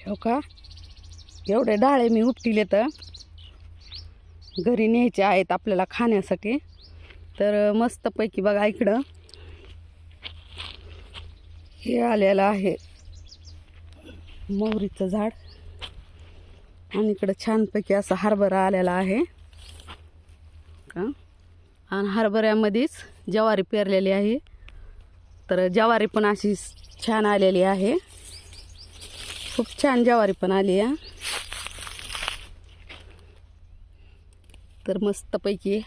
हो का, एवढे डाळे मी उपटिले तर घरी न्यायचे आहेत आपल्याला खाण्यासाठी. तर मस्तपैकी बघा इकडं हे आलेलं आहे मोहरीचं झाड आणि इकडं छानपैकी असा हरभरा आलेला आहे का. आणि हरभऱ्यामध्येच ज्वारी पेरलेली आहे. तर ज्वारी पण अशी छान आलेली आहे, खूप छान ज्वारी पण आली आहे. तर मस्तपैकी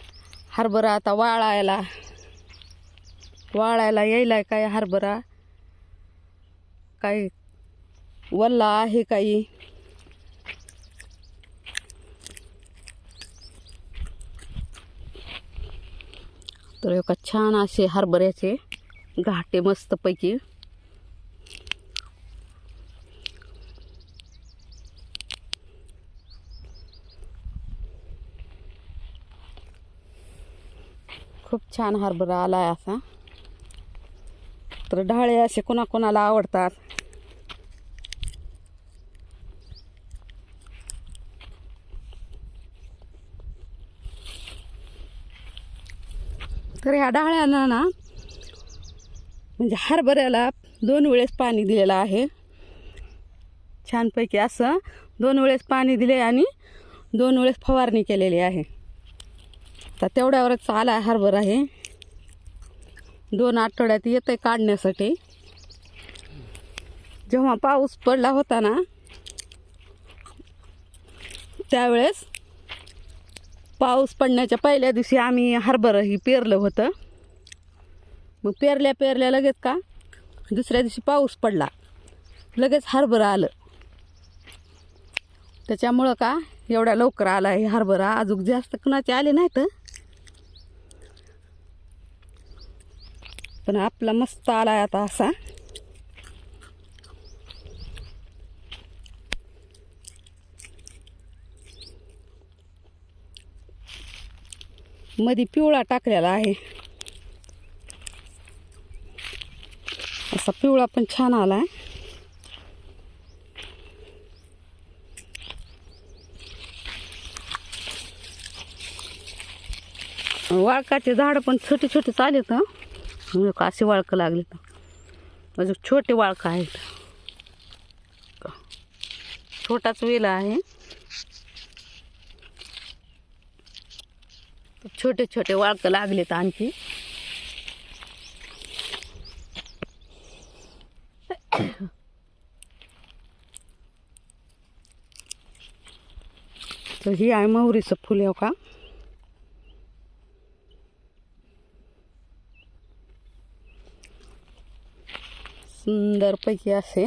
हरभरा आता वाळायला यायलाय. काय हरभरा काय वल्ला आहे काही. तर एका छान असे हरभऱ्याचे घाटे मस्तपैकी. खूप छान हरभरा आलाय असा. तर ढाळे असे कोणाकोणाला आवडतात. तर ह्या ढाळ्यांना ना म्हणजे हरभऱ्याला 2 वेळेस पाणी दिलेलं आहे. छानपैकी असं 2 वेळेस पाणी दिले आणि 2 वेळेस फवारणी केलेली आहे. तर तेवढ्यावरच आला हरभरा आहे. 2 आठवड्यात येतं काढण्यासाठी. जेव्हा पाऊस पडला होता ना त्यावेळेस पाऊस पडण्याच्या पहिल्या दिवशी आम्ही हरभरा ही पेरलं होतं. मग पेरल्या लगेच का दुसऱ्या दिवशी पाऊस पडला, लगेच हरभरा आलं. त्याच्यामुळं का एवढ्या लवकर आला आहे हरभरा. अजून जास्त कुणाचे आले नाहीत, पण आपला मस्त आलाय आता असा. मध्ये पिवळा टाकलेला आहे, असा पिवळा पण छान आलाय. वाळकाचे झाड पण छोटे छोटे चालेत. असे वाळकं लागले तर म्हणजे छोटे वाळकं आहेत. छोटाच वेला आहे, छोटे छोटे वाळकं लागलेत आणखी. तर ही आहे मोहरीचं फुल. हो का, सुंदरपैकी असे.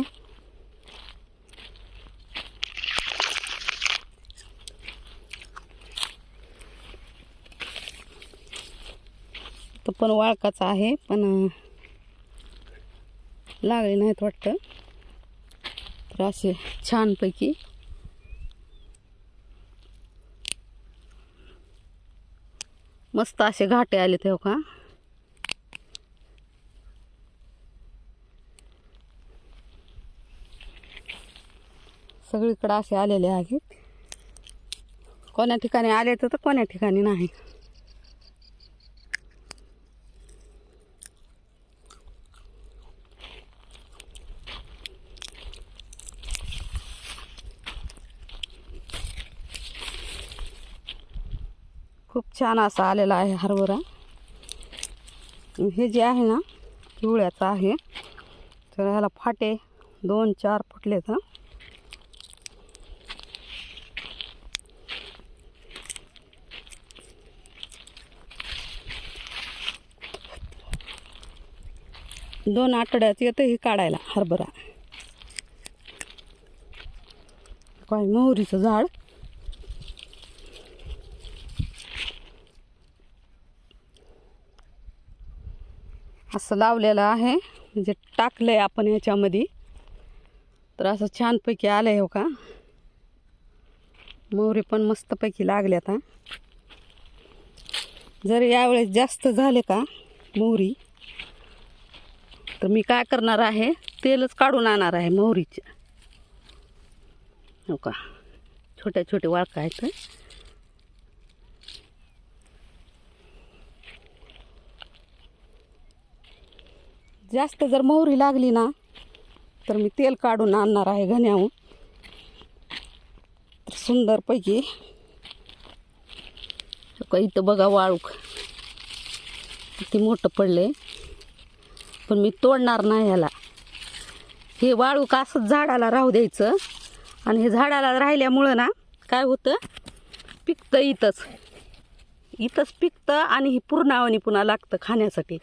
तो पण वाळकाचा आहे, पण लागले नाहीत वाटतं. तर असे छानपैकी मस्त असे घाटे आले ते. हो का, सगळीकडे असे आलेले आहेत. कोण्या ठिकाणी आले तर कोण्या ठिकाणी नाही. खूप छान असा आलेला आहे हरभरा. हे जे आहे ना पिवळ्याचं आहे. तर ह्याला फाटे 2-4 फुटलेत. दोन आठवड्यात येतं ही काढायला हरभरा. काय मोहरीचं झाड असं लावलेलं आहे, म्हणजे टाकलंय आपण याच्यामध्ये. तर असं छानपैकी आलंय. हो का, मोहरी पण मस्तपैकी लागल्यात. जर यावेळेस जास्त झाले का मोहरी तर मी काय करणार आहे, तेलच काढून आणणार आहे मोहरीचे. हो का, छोट्या छोटे वाळका आहेत. जास्त जर मोहरी लागली ना तर मी तेल काढून आणणार आहे घण्याहून. तर सुंदरपैकी इथं बघा वाळूक किती मोठं पडले, पण मी तोडणार नाही ह्याला. हे वाळूक असंच झाडाला राहू द्यायचं. आणि हे झाडाला राहिल्यामुळं ना काय होतं, पिकतं इथंच पिकतं आणि ही पूर्णावणी पुन्हा लागतं खाण्यासाठी.